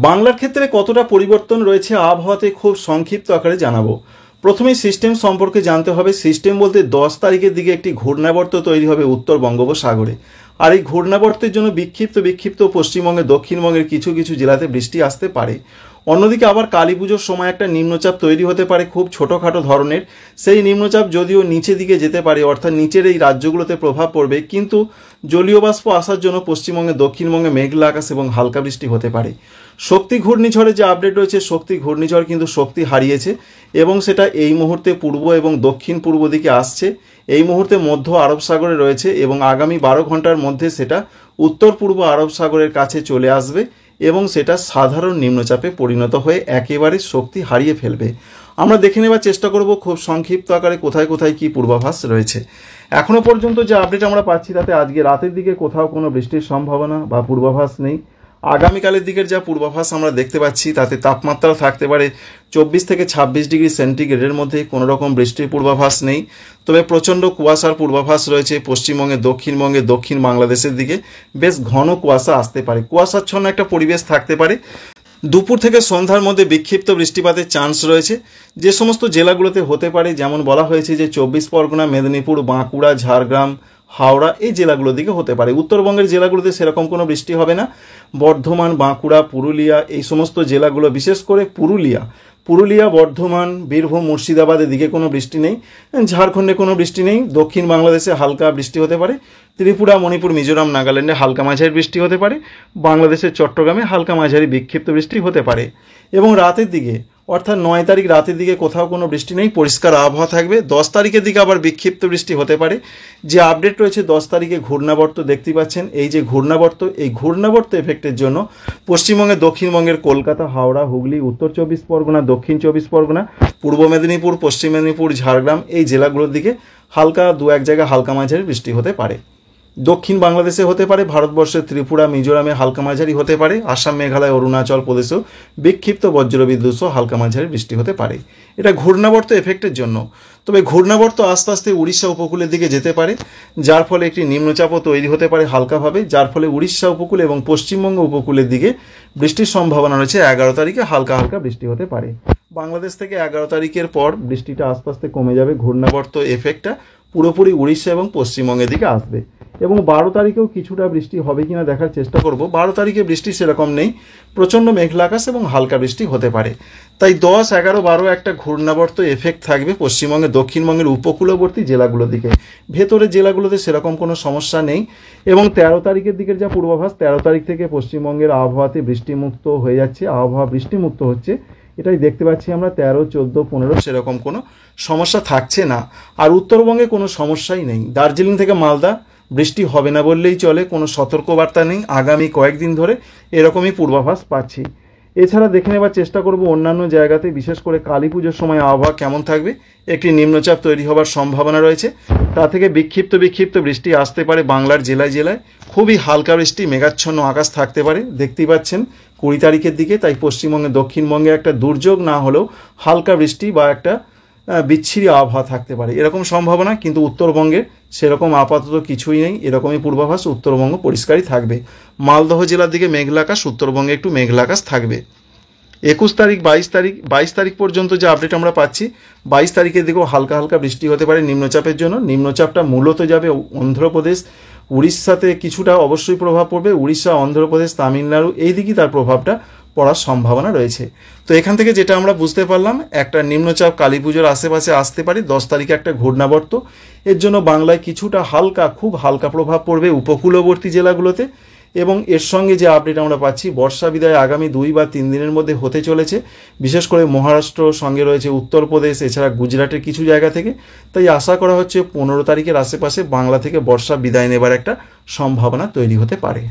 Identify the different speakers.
Speaker 1: বাংলার ক্ষেত্রে কতটা পরিবর্তন রয়েছে আবহাওয়াতে খুব সংক্ষিপ্ত আকারে জানাবো। প্রথমেই সিস্টেম সম্পর্কে জানতে হবে। সিস্টেম বলতে 10 তারিখের দিকে একটি ঘূর্ণাবর্ত তৈরি হবে উত্তর বঙ্গোপসাগরে। আর এই ঘূর্ণাবর্তের জন্য বিক্ষিপ্ত পশ্চিমবঙ্গে দক্ষিণবঙ্গের কিছু কিছু জেলাতে বৃষ্টি আসতে পারে। অন্যদিকে আবার কালী পুজোর সময় একটা নিম্নচাপ তৈরি হতে পারে খুব ছোটোখাটো ধরনের। সেই নিম্নচাপ যদিও নিচের দিকে যেতে পারে, অর্থাৎ নিচের এই রাজ্যগুলোতে প্রভাব পড়বে, কিন্তু জলীয় বাষ্প আসার জন্য পশ্চিমবঙ্গে দক্ষিণবঙ্গে মেঘলা আকাশ এবং হালকা বৃষ্টি হতে পারে। শক্তি ঘূর্ণিঝড়ের যে আপডেট রয়েছে, শক্তি ঘূর্ণিঝড় কিন্তু শক্তি হারিয়েছে এবং সেটা এই মুহূর্তে পূর্ব এবং দক্ষিণ পূর্ব দিকে আসছে। এই মুহূর্তে মধ্য আরব সাগরে রয়েছে এবং আগামী 12 ঘন্টার মধ্যে সেটা উত্তর পূর্ব আরব সাগরের কাছে চলে আসবে এবং সেটা সাধারণ নিম্নচাপে পরিণত হয়ে একেবারে শক্তি হারিয়ে ফেলবে। আমরা দেখে নেবার চেষ্টা করব খুব সংক্ষিপ্ত আকারে কোথায় কোথায় কি পূর্বাভাস রয়েছে। এখনো পর্যন্ত যে আপডেট আমরা পাচ্ছি তাতে আজকে রাতের দিকে কোথাও কোনো বৃষ্টির সম্ভাবনা বা পূর্বাভাস নেই। আগামীকালের দিকের যা পূর্বাভাস আমরা দেখতে পাচ্ছি তাতে তাপমাত্রা থাকতে পারে 24 থেকে 26 ডিগ্রি সেন্টিগ্রেডের মধ্যে। কোনো রকম বৃষ্টির পূর্বাভাস নেই, তবে প্রচণ্ড কুয়াশার পূর্বাভাস রয়েছে পশ্চিমবঙ্গে দক্ষিণবঙ্গে দক্ষিণ বাংলাদেশের দিকে। বেশ ঘন কুয়াশা আসতে পারে, কুয়াশাচ্ছন্ন একটা পরিবেশ থাকতে পারে। দুপুর থেকে সন্ধ্যার মধ্যে বিক্ষিপ্ত বৃষ্টিপাতের চান্স রয়েছে। যে সমস্ত জেলাগুলোতে হতে পারে, যেমন বলা হয়েছে যে 24 পরগনা, মেদিনীপুর, বাঁকুড়া, ঝাড়গ্রাম, হাওড়া, এই জেলাগুলোর দিকে হতে পারে। উত্তরবঙ্গের জেলাগুলোতে সেরকম কোনো বৃষ্টি হবে না। বর্ধমান, বাঁকুড়া, পুরুলিয়া, এই সমস্ত জেলাগুলো, বিশেষ করে পুরুলিয়া, বর্ধমান, বীরভূম, মুর্শিদাবাদের দিকে কোনো বৃষ্টি নেই। ঝাড়খণ্ডে কোনো বৃষ্টি নেই। দক্ষিণ বাংলাদেশে হালকা বৃষ্টি হতে পারে। ত্রিপুরা, মণিপুর, মিজোরাম, নাগাল্যান্ডে হালকা মাঝারি বৃষ্টি হতে পারে। বাংলাদেশের চট্টগ্রামে হালকা মাঝারি বিক্ষিপ্ত বৃষ্টি হতে পারে। এবং রাতের দিকে, অর্থাৎ 9 তারিখ রাতের দিকে কোথাও কোনো বৃষ্টি নেই, পরিষ্কার আবহাওয়া থাকবে। 10 তারিখের দিকে আবার বিক্ষিপ্ত বৃষ্টি হতে পারে। যে আপডেট রয়েছে 10 তারিখে ঘূর্ণাবর্ত দেখতে পাচ্ছেন, এই যে ঘূর্ণাবর্ত, এই ঘূর্ণাবর্ত এফেক্টের জন্য পশ্চিমবঙ্গে দক্ষিণবঙ্গের কলকাতা, হাওড়া, হুগলি, উত্তর 24 পরগনা, দক্ষিণ 24 পরগনা, পূর্ব মেদিনীপুর, পশ্চিম মেদিনীপুর, ঝাড়গ্রাম, এই জেলাগুলোর দিকে হালকা 2-1 জায়গায় হালকা মাঝারি বৃষ্টি হতে পারে। দক্ষিণ বাংলাদেশে হতে পারে, ভারতবর্ষের ত্রিপুরা, মিজোরামে হালকা মাঝারি হতে পারে, আসাম, মেঘালয়, অরুণাচল প্রদেশেও বিক্ষিপ্ত বজ্রবিদ্যুৎ সহ হালকা মাঝারি বৃষ্টি হতে পারে। এটা ঘূর্ণাবর্ত এফেক্টের জন্য। তবে ঘূর্ণাবর্ত আস্তে আস্তে উড়িষ্যা উপকূলের দিকে যেতে পারে, যার ফলে একটি নিম্নচাপও তৈরি হতে পারে হালকাভাবে, যার ফলে উড়িষ্যা উপকূল এবং পশ্চিমবঙ্গ উপকূলের দিকে বৃষ্টির সম্ভাবনা রয়েছে। 11 তারিখে হালকা হালকা বৃষ্টি হতে পারে। বাংলাদেশ থেকে 11 তারিখের পর বৃষ্টিটা আস্তে আস্তে কমে যাবে। ঘূর্ণাবর্ত এফেক্টটা পুরোপুরি উড়িষ্যা এবং পশ্চিমবঙ্গের দিকে আসবে। এবং 12 তারিখেও কিছুটা বৃষ্টি হবে কিনা দেখার চেষ্টা করব। 12 তারিখে বৃষ্টি সেরকম নেই, প্রচণ্ড মেঘলা আকাশ এবং হালকা বৃষ্টি হতে পারে। তাই 10, 11, 12 একটা ঘূর্ণাবর্ত এফেক্ট থাকবে পশ্চিমবঙ্গে দক্ষিণবঙ্গের উপকূলবর্তী জেলাগুলোর দিকে। ভেতরের জেলাগুলোতে সেরকম কোনো সমস্যা নেই। এবং 13 তারিখের দিকের যা পূর্বাভাস, 13 তারিখ থেকে পশ্চিমবঙ্গের আবহাওয়াতে বৃষ্টিমুক্ত হয়ে যাচ্ছে, আবহাওয়া বৃষ্টিমুক্ত হচ্ছে, এটাই দেখতে পাচ্ছি আমরা। 13, 14, 15 সেরকম কোনো সমস্যা থাকছে না। আর উত্তরবঙ্গে কোনো সমস্যাই নেই। দার্জিলিং থেকে মালদা বৃষ্টি হবে না বললেই চলে, কোনো সতর্কবার্তা নেই। আগামী কয়েকদিন ধরে এরকমই পূর্বাভাস পাচ্ছি। এছাড়া দেখে নেবার চেষ্টা করব অন্যান্য জায়গাতে, বিশেষ করে কালী পুজোর সময় আবহাওয়া কেমন থাকবে। একটি নিম্নচাপ তৈরি হবার সম্ভাবনা রয়েছে, তা থেকে বিক্ষিপ্ত বৃষ্টি আসতে পারে বাংলার জেলায় জেলায়। খুবই হালকা বৃষ্টি, মেঘাচ্ছন্ন আকাশ থাকতে পারে, দেখতেই পাচ্ছেন 20 তারিখের দিকে। তাই পশ্চিমবঙ্গে দক্ষিণবঙ্গে একটা দুর্যোগ না হলেও হালকা বৃষ্টি বা একটা বিচ্ছিরি আবহাওয়া থাকতে পারে, এরকম সম্ভাবনা। কিন্তু উত্তরবঙ্গে সেরকম আপাতত কিছুই নেই, এরকমই পূর্বাভাস। উত্তরবঙ্গ পরিষ্কারই থাকবে। মালদহ জেলার দিকে মেঘলা আকাশ, উত্তরবঙ্গে একটু মেঘলা আকাশ থাকবে। 21 তারিখ, 22 তারিখ পর্যন্ত যে আপডেট আমরা পাচ্ছি, 22 তারিখের দিকেও হালকা হালকা বৃষ্টি হতে পারে নিম্নচাপের জন্য। নিম্নচাপটা মূলত যাবে অন্ধ্রপ্রদেশ, উড়িষ্যাতে কিছুটা অবশ্যই প্রভাব পড়বে। উড়িষ্যা, অন্ধ্রপ্রদেশ, তামিলনাড়ু, এই দিকেই তার প্রভাবটা পড়ার সম্ভাবনা রয়েছে। তো এখান থেকে যেটা আমরা বুঝতে পারলাম, একটা নিম্নচাপ কালী পুজোর আশেপাশে আসতে পারে। 10 তারিখে একটা ঘূর্ণাবর্ত, এর জন্য বাংলায় কিছুটা হালকা, খুব হালকা প্রভাব পড়বে উপকূলবর্তী জেলাগুলোতে। এবং এর সঙ্গে যে আপডেট আমরা পাচ্ছি, বর্ষা বিদায় আগামী 2 বা 3 দিনের মধ্যে হতে চলেছে, বিশেষ করে মহারাষ্ট্র সঙ্গে রয়েছে উত্তরপ্রদেশ, এছাড়া গুজরাটের কিছু জায়গা থেকে। তাই আশা করা হচ্ছে 15 তারিখের আশেপাশে বাংলা থেকে বর্ষা বিদায় নেবার একটা সম্ভাবনা তৈরি হতে পারে।